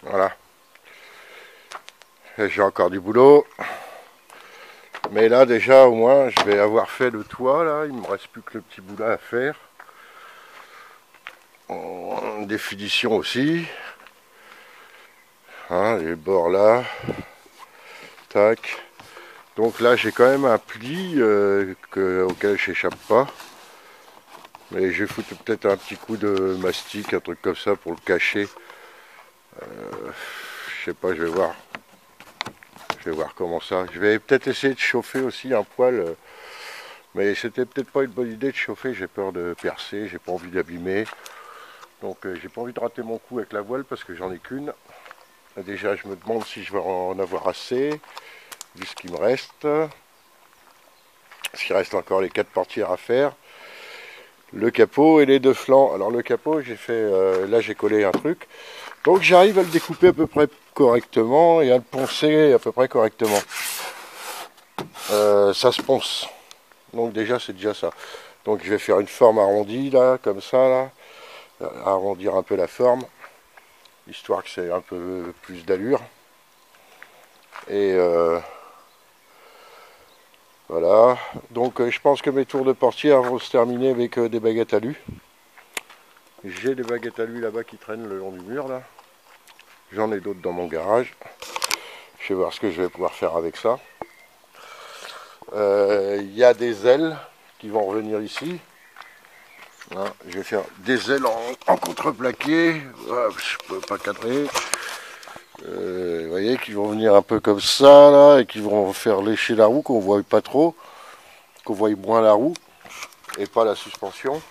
Voilà. J'ai encore du boulot. Mais là déjà au moins je vais avoir fait le toit là. Il me reste plus que le petit bout là à faire. En définition aussi. Hein, les bords là. Tac. Donc là j'ai quand même un pli auquel j'échappe pas. Mais je vais foutre peut-être un petit coup de mastic, un truc comme ça pour le cacher. Je sais pas, je vais voir. Je vais voir comment ça. Je vais peut-être essayer de chauffer aussi un poil. Mais c'était peut-être pas une bonne idée de chauffer. J'ai peur de percer. J'ai pas envie d'abîmer. Donc j'ai pas envie de rater mon coup avec la voile parce que j'en ai qu'une. Déjà je me demande si je vais en avoir assez. Vu ce qu'il me reste. Parce qu'il reste encore les 4 portières à faire. Le capot et les deux flancs. Alors le capot, j'ai fait, là j'ai collé un truc. Donc j'arrive à le découper à peu près correctement et à le poncer à peu près correctement. Ça se ponce. Donc déjà c'est déjà ça. Donc je vais faire une forme arrondie là, comme ça là. Arrondir un peu la forme. Histoire que c'est un peu plus d'allure. Et voilà. Donc je pense que mes tours de portière vont se terminer avec des baguettes à lu. J'ai des baguettes à lui là-bas qui traînent le long du mur là. J'en ai d'autres dans mon garage. Je vais voir ce que je vais pouvoir faire avec ça. Il y a des ailes qui vont revenir ici. Hein, je vais faire des ailes en contreplaqué. Ah, je peux pas cadrer. Vous voyez, qui vont venir un peu comme ça là et qui vont faire lécher la roue, qu'on voit pas trop, qu'on voit moins la roue et pas la suspension.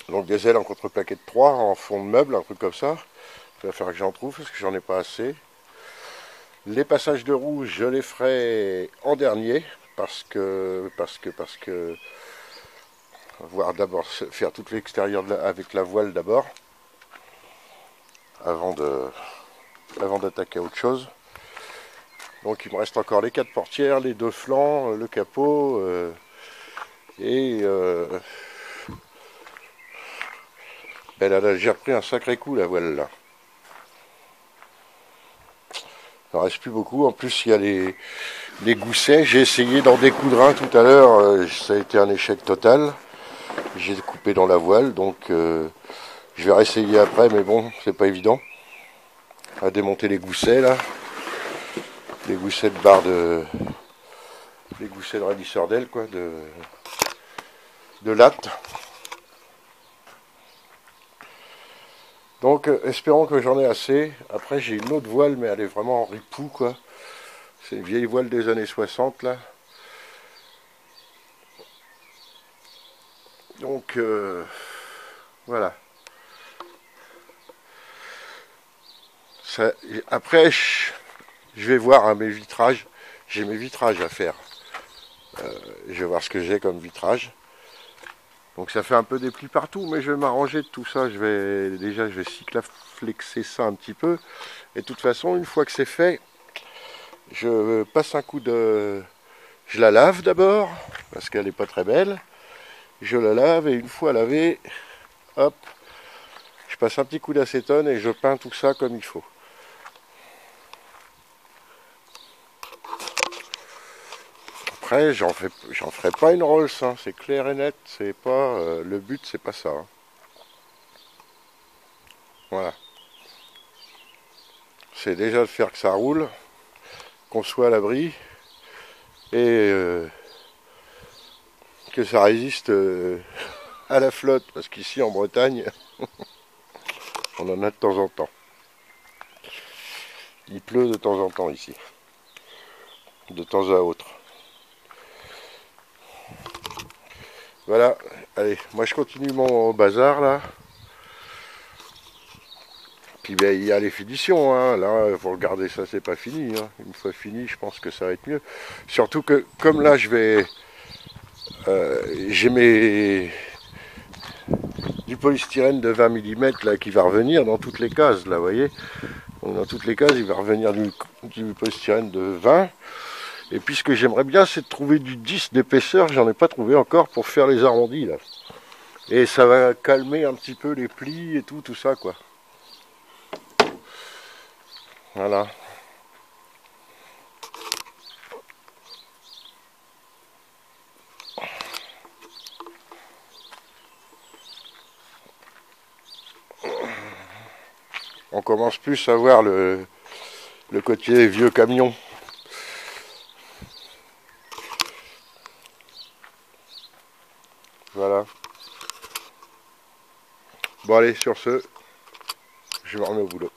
Donc des ailes en contreplaqué de 3 en fond de meuble, un truc comme ça. Il va falloir que j'en trouve parce que j'en ai pas assez. Les passages de roue, je les ferai en dernier parce que voir d'abord faire tout l'extérieur avec la voile d'abord avant d'attaquer à autre chose. Donc il me reste encore les 4 portières, les 2 flancs, le capot et j'ai repris un sacré coup la voile là. Il n'en reste plus beaucoup. En plus, il y a les goussets. J'ai essayé d'en découdre un tout à l'heure. Ça a été un échec total. J'ai coupé dans la voile. Donc, je vais réessayer après. Mais bon, c'est pas évident. À démonter les goussets, là. Les goussets de barre de... Les goussets de ralisseur d'aile, quoi. De latte. Donc, espérons que j'en ai assez. Après, j'ai une autre voile, mais elle est vraiment en ripou, quoi. C'est une vieille voile des années 60, là. Donc, voilà. Ça, après, je vais voir hein, mes vitrages. J'ai mes vitrages à faire. Je vais voir ce que j'ai comme vitrage. Donc ça fait un peu des plis partout, mais je vais m'arranger de tout ça. Je vais cyclaflexer ça un petit peu. Et de toute façon, une fois que c'est fait, je passe un coup de... Je la lave d'abord, parce qu'elle n'est pas très belle. Je la lave et une fois lavée, hop, je passe un petit coup d'acétone et je peins tout ça comme il faut. Après, j'en ferai pas une Rolls, hein, c'est clair et net. C'est pas le but, c'est pas ça. Hein. Voilà. C'est déjà de faire que ça roule, qu'on soit à l'abri et que ça résiste à la flotte, parce qu'ici en Bretagne, on en a de temps en temps. Il pleut de temps en temps ici, de temps à autre. Voilà, allez, moi je continue mon bazar là. Puis ben, il y a les finitions, hein. Là, vous regardez ça, c'est pas fini. Hein. Une fois fini, je pense que ça va être mieux. Surtout que, comme là, j'ai du polystyrène de 20 mm là, qui va revenir dans toutes les cases, là, vous voyez. Donc, dans toutes les cases, il va revenir du polystyrène de 20. Et puis ce que j'aimerais bien, c'est de trouver du 10 d'épaisseur. J'en ai pas trouvé encore pour faire les arrondis, là. Et ça va calmer un petit peu les plis et tout ça, quoi. Voilà. On commence plus à voir le côté vieux camion. Voilà. Bon allez, sur ce, je me remets au boulot.